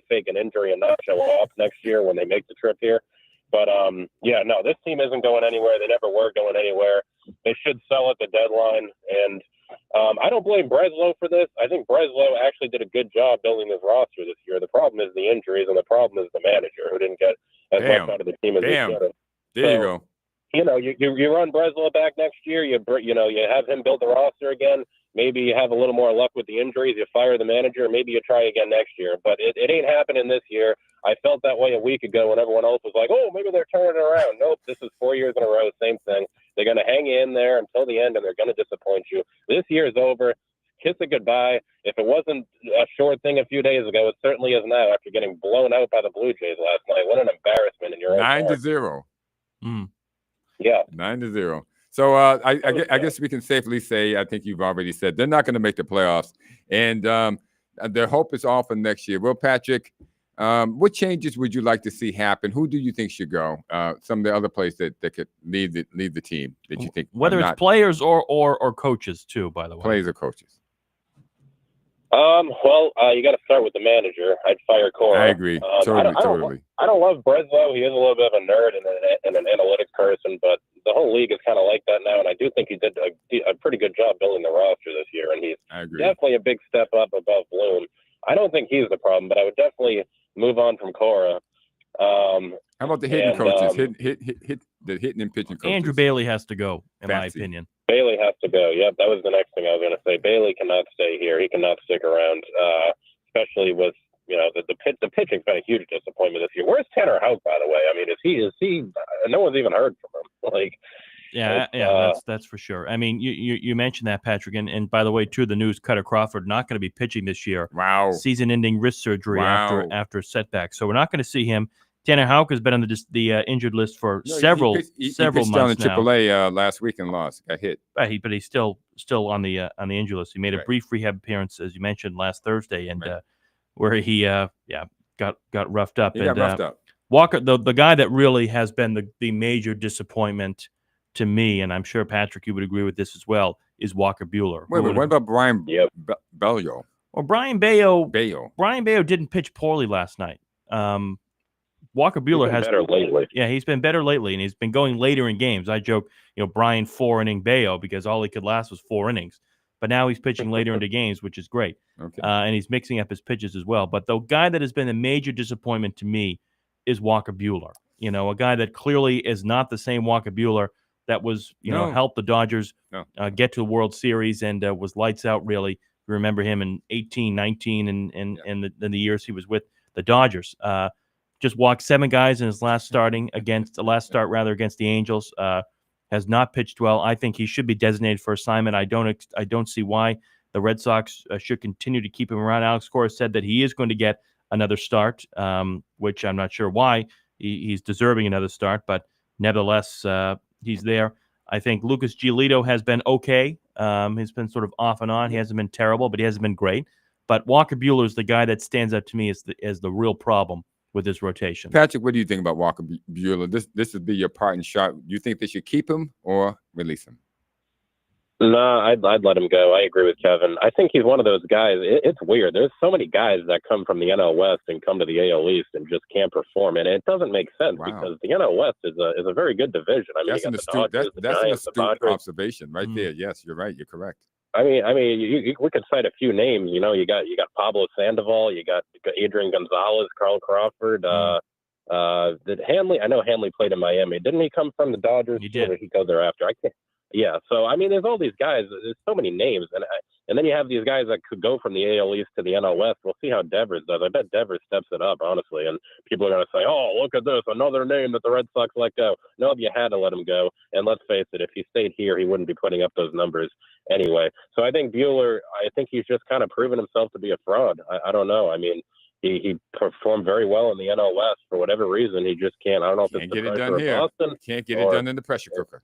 fake an injury and not show up next year when they make the trip here. But yeah, no, this team isn't going anywhere. They never were going anywhere. They should sell at the deadline. And I don't blame Breslow for this. I think Breslow actually did a good job building his roster this year. The problem is the injuries, and the problem is the manager who didn't get as much out of the team as he should have.
There you go.
You know, you run Breslow back next year. You have him build the roster again. Maybe you have a little more luck with the injuries. You fire the manager. Maybe you try again next year. But it ain't happening this year. I felt that way a week ago when everyone else was like, oh, maybe they're turning it around. Nope, this is 4 years in a row, same thing. They're going to hang in there until the end, and they're going to disappoint you. This year is over. Kiss it goodbye. If it wasn't a short thing a few days ago, it certainly is now after getting blown out by the Blue Jays last night. What an embarrassment in your own
9-0.
Yeah.
9-0. So I guess we can safely say, I think you've already said, they're not going to make the playoffs. And their hope is all for next year. Well, Patrick, what changes would you like to see happen? Who do you think should go? Some of the other players that could lead the team that you think,
whether it's players or coaches too, by the way.
Players or coaches.
Well, you got to start with the manager. I'd fire Cora.
I agree. Totally.
I don't love Breslow. He is a little bit of a nerd and an analytic person, but the whole league is kind of like that now. And I do think he did a pretty good job building the roster this year. And he's definitely a big step up above Bloom. I don't think he's the problem, but I would definitely move on from Cora.
How about the hitting coaches? The hitting and pitching coaches.
Andrew Bailey has to go, in my opinion.
Bailey has to go. Yep, that was the next thing I was going to say. Bailey cannot stay here. He cannot stick around, especially with the pitching's been a huge disappointment this year. Where's Tanner Houck, by the way? I mean, is he? No one's even heard from him.
That's for sure. I mean, you mentioned that, Patrick, and by the way, too, the news: Cutter Crawford not going to be pitching this year.
Wow.
Season-ending wrist surgery after a setback, so we're not going to see him. Tanner Houck has been on the injured list for several months now.
He pitched down in AAA last week and lost. Got hit.
But he's still on the injured list. He made a brief rehab appearance, as you mentioned, last Thursday, and where he got roughed up.
He got roughed up.
Walker, the guy that really has been the major disappointment to me, and I'm sure Patrick, you would agree with this as well, is Walker Buehler.
Wait, what about Brian Bello?
Well, Brian Bayo didn't pitch poorly last night. Walker Buehler has
better lately.
Yeah, he's been better lately, and he's been going later in games. I joke, Brian 4-inning Bayo because all he could last was 4 innings. But now he's pitching later into games, which is great.
Okay.
And he's mixing up his pitches as well. But the guy that has been a major disappointment to me is Walker Buehler. A guy that clearly is not the same Walker Buehler that was, helped the Dodgers get to the World Series and was lights out, really. You remember him in 18, 19, and the years he was with the Dodgers. Just walked 7 guys in his last start against the Angels. Has not pitched well. I think he should be designated for assignment. I don't see why the Red Sox should continue to keep him around. Alax Cora said that he is going to get another start, which I'm not sure why. He's deserving another start, but nevertheless, he's there. I think Lucas Giolito has been okay. He's been sort of off and on. He hasn't been terrible, but he hasn't been great. But Walker Buehler is the guy that stands out to me as the real problem with this rotation.
Patrick, what do you think about Walker Buehler? This would be your parting shot. Do you think they should keep him or release him?
No, I'd let him go. I agree with Kevin. I think he's one of those guys. It's weird. There's so many guys that come from the NL West and come to the AL East and just can't perform, and it doesn't make sense because the NL West is a very good division. I mean,
That's an astute observation right there. Yes, you're right. You're correct.
I mean, we could cite a few names. You know, you got Pablo Sandoval, you got Adrian Gonzalez, Carl Crawford. Did Hanley? I know Hanley played in Miami. Didn't he come from the Dodgers?
He did.
Or did he go there after? I can't. Yeah. So I mean, there's all these guys. There's so many names, and then you have these guys that could go from the AL East to the NL West. We'll see how Devers does. I bet Devers steps it up, honestly. And people are going to say, "Oh, look at this, another name that the Red Sox let go." No, you had to let him go. And let's face it, if he stayed here, he wouldn't be putting up those numbers anyway. So I think Buehler, I think he's just kind of proven himself to be a fraud. I don't know. I mean, he performed very well in the NL West. For whatever reason, he just can't. I don't know if it's the pressure of Boston.
Can't get it done in the pressure cooker.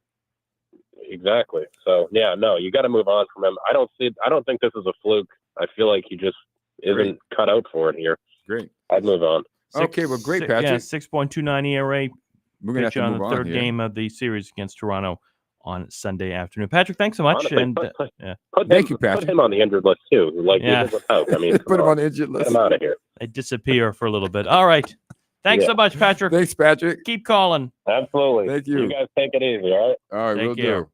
Exactly. So yeah, no, you got to move on from him. I don't think this is a fluke. I feel like he just isn't cut out for it here.
Great.
I'd move on.
Okay, well, great, Patrick.
Yeah, 6.29 ERA.
We're gonna have to
on
move
the
on
third
here.
game of the series against Toronto on Sunday afternoon. Patrick, thanks so much.
Honestly,
and
Thank you, Patrick.
Put him on the injured list too. Like you did with Hope. I mean,
Put him on the injured
get
list.
him out of here.
they disappear for a little bit. All right. Thanks so much, Patrick.
Thanks, Patrick.
Keep calling.
Absolutely.
Thank you.
You guys take it easy, all right?
All right,
Thank
we'll
you.
do.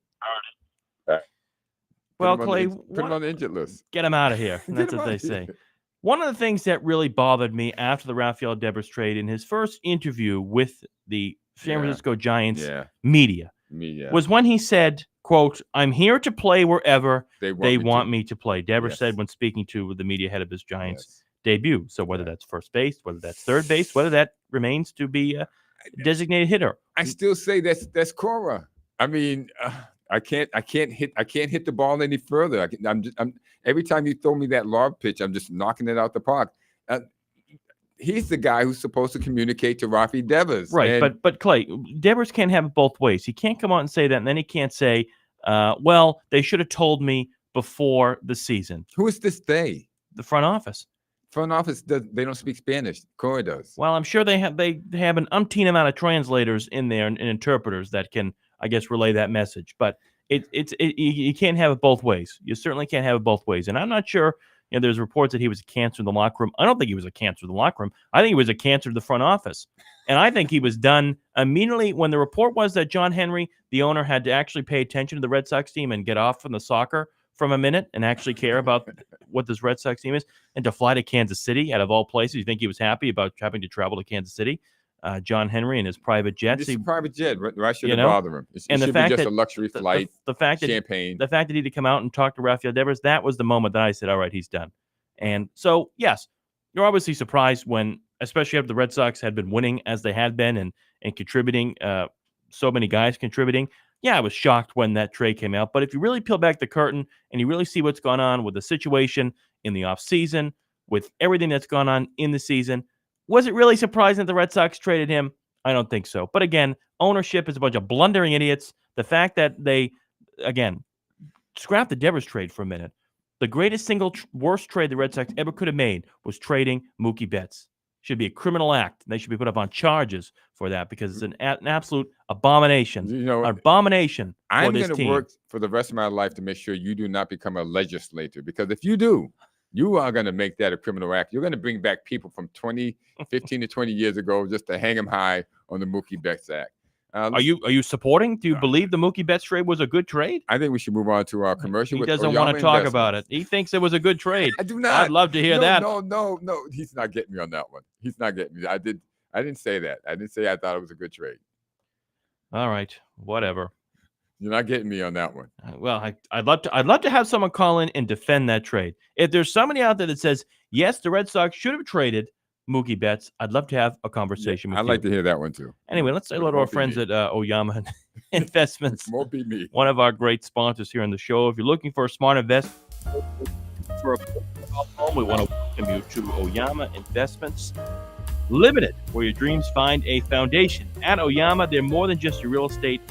Well,
Put him on
Clay,
put him on the injured list.
get him out of here.
Get
That's
him
what they
out of
say.
here.
One of the things that really bothered me after the Rafael Devers trade in his first interview with the San
Yeah.
Francisco Giants
Yeah.
media
Yeah.
was when he said, quote, "I'm here to play wherever
They
they
me
want
to.
me to play." Devers
Yes.
said when speaking to the media head of his Giants
Yes.
debut. So whether
Yeah.
that's first base, whether that's third base, whether that remains to be a designated hitter.
I still say that's Cora. I mean, I can't hit the ball any further. I'm every time you throw me that lob pitch, I'm just knocking it out the park. He's the guy who's supposed to communicate to Rafi Devers.
Right,
And
but Clay, Devers can't have it both ways. He can't come out and say that, and then he can't say, well, they should have told me before the season.
who is this they?
The front office.
Front office they don't speak Spanish. Cora does.
Well, I'm sure they have an umpteen amount of translators in there and interpreters that can, I guess, relay that message. But you can't have it both ways. You certainly can't have it both ways. And I'm not sure. There's reports that he was a cancer in the locker room. I don't think he was a cancer in the locker room. I think he was a cancer to the front office. And I think he was done immediately when the report was that John Henry, the owner, had to actually pay attention to the Red Sox team and get off from the soccer from a minute and actually care about what this Red Sox team is, and to fly to Kansas City out of all places. You think he was happy about having to travel to Kansas City? John Henry and his private jets.
It's a private jet. Why should
you
it
know?
bother him? It
And the
should
fact
be just
that
a luxury flight,
the fact that
champagne.
the fact that he had to come out and talk to Rafael Devers, that was the moment that I said, all right, he's done. And so, yes, you're obviously surprised when, especially after the Red Sox had been winning as they had been and contributing, so many guys contributing. Yeah, I was shocked when that trade came out. But if you really peel back the curtain and you really see what's gone on with the situation in the offseason, with everything that's gone on in the season, was it really surprising that the Red Sox traded him? I don't think so. But again, ownership is a bunch of blundering idiots. The fact that they, again, scrap the Devers trade for a minute. The greatest single worst trade the Red Sox ever could have made was trading Mookie Betts. Should be a criminal act. They should be put up on charges for that because it's an absolute abomination. An abomination for this team.
I'm going to work for the rest of my life to make sure you do not become a legislator, because if you do, you are going to make that a criminal act. You're going to bring back people from 15 to 20 years ago just to hang them high on the Mookie Betts Act.
Are you supporting? Do you believe the Mookie Betts trade was a good trade?
I think we should move on to our commercial.
He doesn't want to talk about it. He thinks it was a good trade.
I do not.
I'd love to hear that.
No. He's not getting me on that one. He's not getting me. I didn't say that. I didn't say I thought it was a good trade.
All right, whatever.
You're not getting me on that one.
Well, I'd love to have someone call in and defend that trade. If there's somebody out there that says yes, the Red Sox should have traded Mookie Betts, I'd love to have a conversation with you.
I'd like to hear that one too.
Anyway, let's say hello to our friends at Oyama Investments.
It won't be me.
One of our great sponsors here on the show. If you're looking for a smart investment for a home, we want to welcome you to Oyama Investments Limited, where your dreams find a foundation. At Oyama, they're more than just your real estate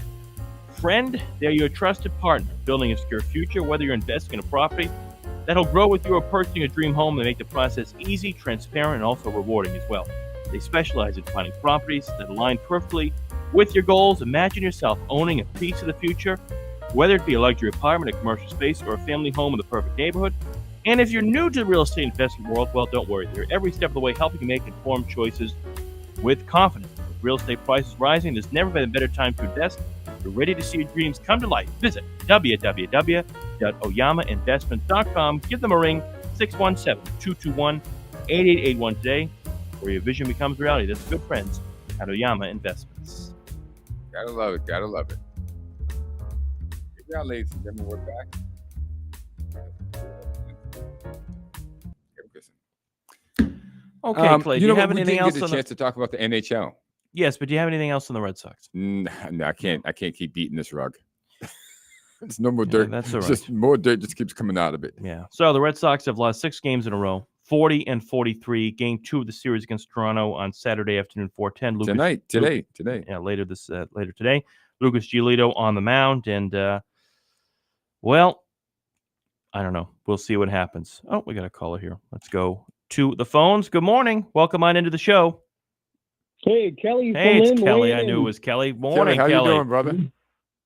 friend, they're your trusted partner, building a secure future, whether you're investing in a property that'll grow with you or purchasing a dream home. They make the process easy, transparent, and also rewarding as well. They specialize in finding properties that align perfectly with your goals. Imagine yourself owning a piece of the future, whether it be a luxury apartment, a commercial space, or a family home in the perfect neighborhood. And if you're new to the real estate investment world, well, don't worry. They're every step of the way helping you make informed choices with confidence. With real estate prices rising, there's never been a better time to invest. If you're ready to see your dreams come to life, visit www.oyamainvestments.com. Give them a ring, 617-221-8881 today, where your vision becomes reality. That's good friends at Oyama Investments.
Gotta love it. Gotta love it. Yeah, ladies and gentlemen, we're back.
Okay, Clay, do you have
we
anything
didn't
else
get a
on the...
chance to talk about the NHL.
Yes, but do you have anything else on the Red Sox?
No, I can't keep beating this rug. It's no more
Yeah,
dirt.
that's all
It's
right.
just more dirt just keeps coming out of it.
Yeah. So the Red Sox have lost 6 games in a row, 40-43. Game 2 of the series against Toronto on Saturday afternoon, 4:10.
Today.
Yeah, later today. Lucas Giolito on the mound, and well, I don't know. We'll see what happens. Oh, we got a caller here. Let's go to the phones. Good morning. Welcome on into the show.
Hey, Kelly.
Hey, it's Kelly. I knew it was Kelly. Morning,
Kelly, how
Kelly.
you doing, brother?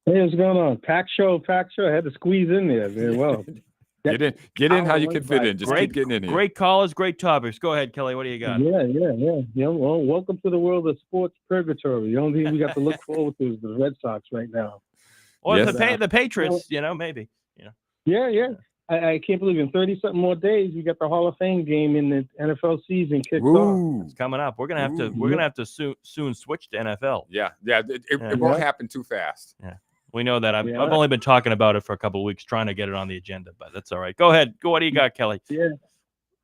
Hey, what's going on? Pack show. I had to squeeze in there very well.
Get in how you can fit in. Just keep getting in here.
Great callers, great topics. Go ahead, Kelly. What do you got?
Yeah. Well, welcome to the world of sports purgatory. The only thing we got to look forward to is the Red Sox right now.
Or
Yes.
the Patriots, maybe.
Yeah. I can't believe in 30-something more days we got the Hall of Fame game in the NFL season kicked off.
Ooh.
It's coming up. We're gonna have to.
Ooh.
We're gonna have to soon switch to NFL.
Yeah. It won't happen too fast.
We know that. I've
Yeah.
only been talking about it for a couple of weeks, trying to get it on the agenda, but that's all right. Go ahead. What do you got, Kelly?
Yeah.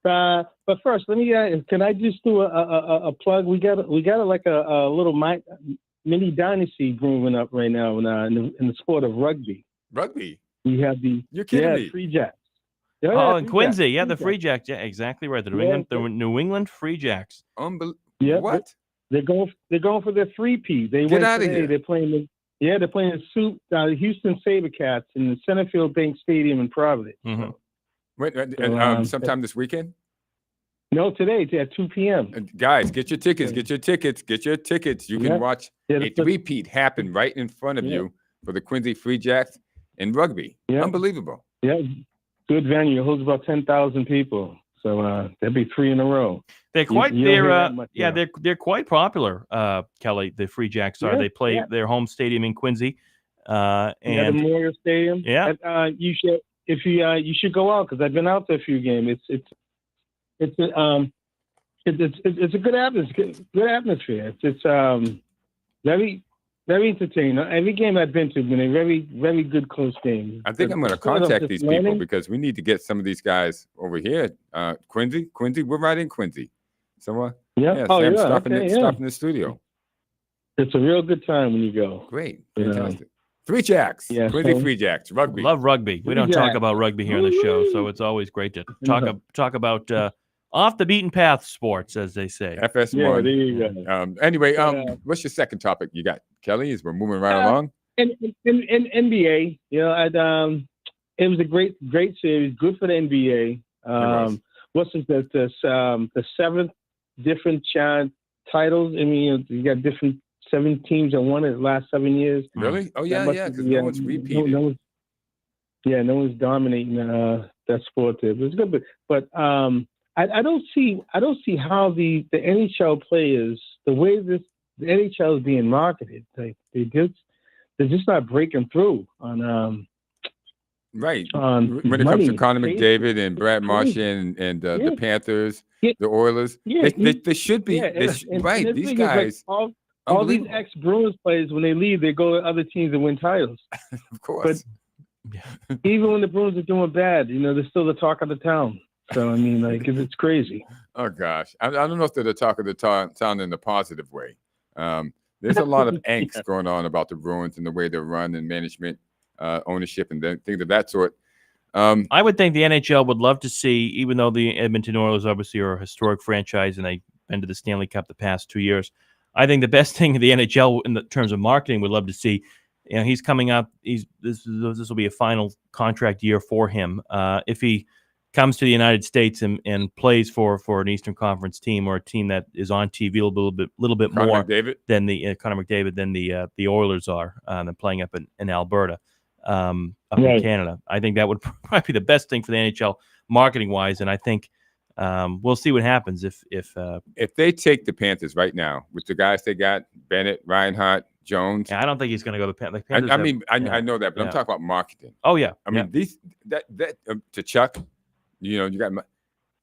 But first, let me. Can I just do a plug? We got like a little mini dynasty brewing up right now in the sport of rugby.
Rugby.
We have the
You're kidding me.
Free Jacks.
Oh, and Quincy. Yeah, the Free Jacks. Yeah, exactly right. The New England Free Jacks.
Yeah,
What?
They're going for their 3-peat. They
Get
went
out of
today.
here.
They're playing the Houston SaberCats in the Centerfield Bank Stadium in Providence.
Mhm.
Wait, sometime this weekend?
No, today it's at 2 p.m.
And guys, get your tickets. You can watch a three-peat happen right in front of you for the Quincy Free Jacks in rugby.
Yeah.
Unbelievable.
Yeah, good venue. It holds about 10,000 people. So there'll be 3 in a row.
They're quite.
You don't hear that much,
They're quite popular. Kelly, the Free Jacks are.
Yeah,
They play
yeah.
their home stadium in Quincy.
The
And
Memorial Stadium.
Yeah.
You should you should go out because I've been out there a few games. It's a good atmosphere. It's very very entertaining. Every game I've been to has been a very very good close game.
I think I'm going to contact these people because we need to get some of these guys over here. Quincy, we're right in Quincy. Someone?
Yeah.
Stop in the studio.
It's a real good time when you go.
Great. Fantastic. Free Jacks.
Yeah,
Quincy
so-
Free Jacks. Rugby.
love rugby. We don't
Free
talk
Jacks.
about rugby here on the show, so it's always great to talk about off the beaten path sports, as they say.
FS1.
Yeah, there you go.
Anyway, what's your second topic you got, Kelly, as we're moving right along?
In NBA, it was a great series, good for the NBA.
was.
What's the 7th different titles? I mean, you got different 7 teams that won it the last 7 years.
Really? Oh, yeah,
That
because
must-
no one's repeated.
No one's dominating that sport there. But it's good, but I don't see how the NHL players, the way the NHL is being marketed, they're just not breaking through on
Right.
on
When it comes to
money.
Connor McDavid and Brad Marchand and the Panthers, the Oilers, they should be. Right.
the
These
thing is, like,
guys,
all these
unbelievable.
ex-Bruins players, when they leave, they go to other teams and win titles.
Of course.
Even when the Bruins are doing bad, they're still the talk of the town. So I mean, like, it's crazy.
Oh gosh, I don't know if they're the talk of the town in a positive way. There's a lot of angst going on about the Bruins and the way they're run and management, ownership, and things of that sort.
I would think the NHL would love to see, even though the Edmonton Oilers obviously are a historic franchise and they've been to the Stanley Cup the past 2 years. I think the best thing the NHL in terms of marketing would love to see he's coming up. This will be a final contract year for him. If he comes to the United States and plays for an Eastern Conference team or a team that is on TV a little bit
Connor
more
McDavid?
than the Connor McDavid than the Oilers are, than playing up in Alberta, up in Canada. I think that would probably be the best thing for the NHL marketing wise, and I think we'll see what happens if
they take the Panthers right now with the guys they got, Bennett, Reinhart, Jones.
Yeah, I don't think he's going to go to the Panthers.
I know that, but I'm talking about marketing.
Oh yeah,
I mean these to Chuck. You got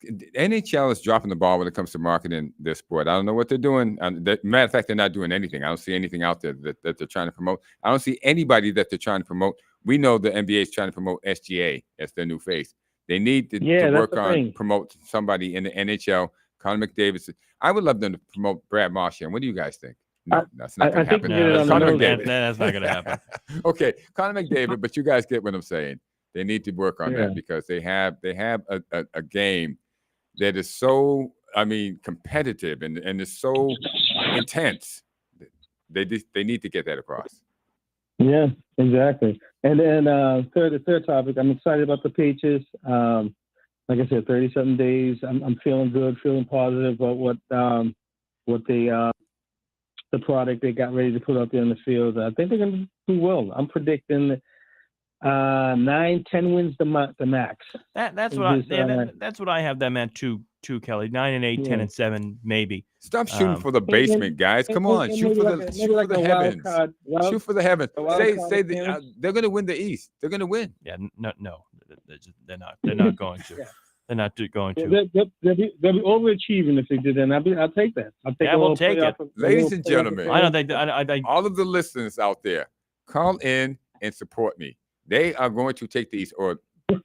the NHL is dropping the ball when it comes to marketing this sport. I don't know what they're doing. Matter of fact, they're not doing anything. I don't see anything out there that they're trying to promote. I don't see anybody that they're trying to promote. We know the NBA is trying to promote SGA as their new face. They need to work on promote somebody in the NHL. Connor McDavid. I would love them to promote Brad Marchand. What do you guys think? No, that's not going to happen.
Connor McDavid. That's not going to happen.
Okay, Connor McDavid, but you guys get what I'm saying. They need to work on that because they have a game that is so competitive and is so intense. They need to get that across.
Yeah, exactly. And then the third topic, I'm excited about the Patriots. Like I said, 30-something days. I'm feeling good, feeling positive about what the product they got ready to put out there in the field. I think they're going to do well. I'm predicting 9-10 wins the max.
That's what I have them at too, Kelly. 9-8, 10-7, maybe.
Stop shooting for the basement, guys. Come on, shoot for the heavens. Shoot for the heavens. Say they're going to win the East. They're going to win.
Yeah, no, they're not. They're not going to. They're not going to.
They'll be overachieving if they did that. I'll take that.
We'll take it,
ladies and gentlemen.
I don't think
all of the listeners out there, call in and support me. They are going to take these or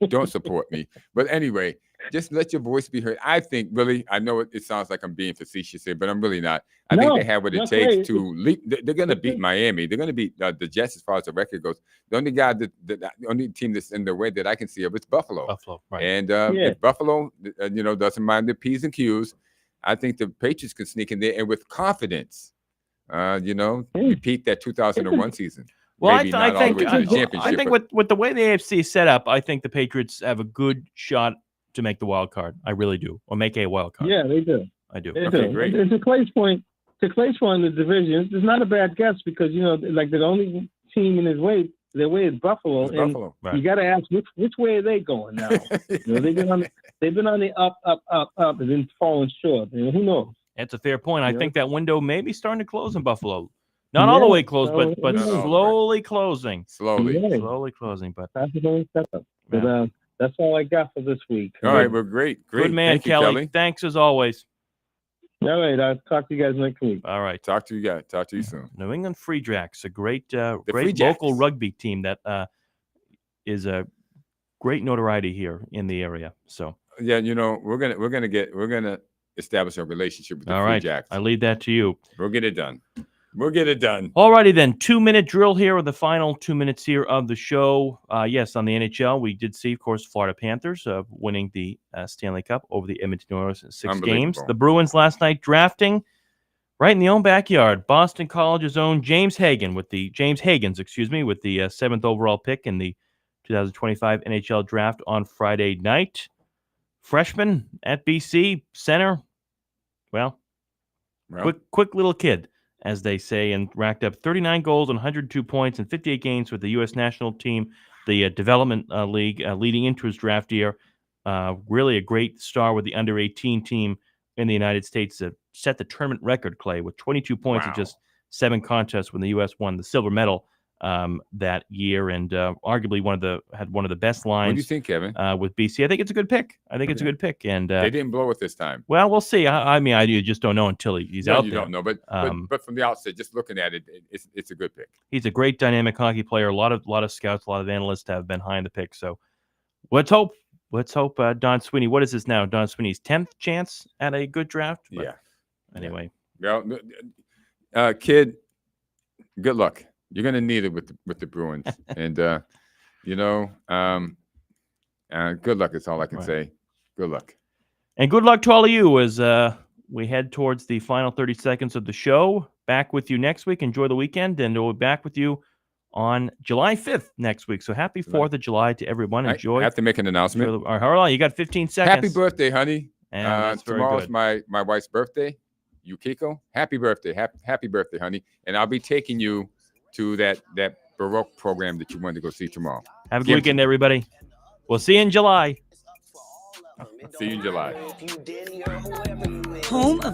don't support me. But anyway, just let your voice be heard. I think really, I know it sounds like I'm being facetious here, but I'm really not. I think they have what it takes to leap. They're going to beat Miami. They're going to beat the Jets as far as the record goes. The only guy the only team that's in the way that I can see of is Buffalo.
Right.
And if Buffalo, doesn't mind the P's and Q's, I think the Patriots can sneak in there and with confidence, repeat that 2001 season.
Well, I think with the way the AFC is set up, I think the Patriots have a good shot to make the wild card. I really do, or make a wild card.
Yeah, they do.
I do.
Okay, great. To Clay's point, in the division, it's not a bad guess because like the only team in their way is Buffalo, and
Buffalo.
Right.
You got to ask which way are they going now? They've been on the up, and then falling short. Who knows?
That's a fair point. I think that window may be starting to close in Buffalo. Not all the way closed, but slowly closing. Slowly closing. But
that's a step up. But that's all I got for this week.
All right, well, great.
Good man,
Thank
Kelly.
you, Kelly.
Thanks as always.
All right, I'll talk to you guys next week.
All right.
Talk to you guys. Talk to you soon.
New England Free Jacks, a great
Free
local
Jacks.
rugby team that is a great notoriety here in the area. So
yeah, we're gonna establish a relationship with the
all
Free
right.
Jacks.
I leave that to you.
We'll get it done. We'll get it done.
All righty then. 2-minute drill here with the final 2 minutes here of the show. Yes, on the NHL, we did see, of course, Florida Panthers winning the Stanley Cup over the Edmonton Oilers in 6 games. The Bruins last night drafting right in the own backyard. Boston College's own James Hagens with the 7th overall pick in the 2025 NHL draft on Friday night. Freshman at BC, center. Well, quick little kid, as they say, and racked up 39 goals and 102 points in 58 games with the U.S. national team, the development league, leading into his draft year. Really a great star with the under-18 team in the United States to set the tournament record, Clay, with 22 points in just 7 contests when the U.S. won the silver medal that year, and arguably had one of the best lines.
What do you think, Kevin?
With BC, I think it's a good pick. It's a good pick, and
they didn't blow it this time.
Well, we'll see. I just don't know until he's out there.
You don't know, but from the outset, just looking at it, it's a good pick.
He's a great dynamic hockey player. A lot of scouts, a lot of analysts have been behind the pick. So let's hope. Don Sweeney. What is this now? Don Sweeney's 10th chance at a good draft. But
yeah.
Anyway.
Well, kid, good luck. You're going to need it with the Bruins. And, good luck is all I can say. Good luck.
And good luck to all of you as we head towards the final 30 seconds of the show. Back with you next week. Enjoy the weekend, and we'll be back with you on July 5th next week. So happy 4th of July to everyone. Enjoy.
I have to make an announcement.
All right, hold on. You got 15 seconds.
Happy birthday, honey.
And that's very
tomorrow's
good.
my wife's birthday, Yukiko. Happy birthday. Happy birthday, honey. And I'll be taking you to that Baroque program that you wanted to go see tomorrow.
Have a good weekend, everybody. We'll see you in July.
See you in July.
Home of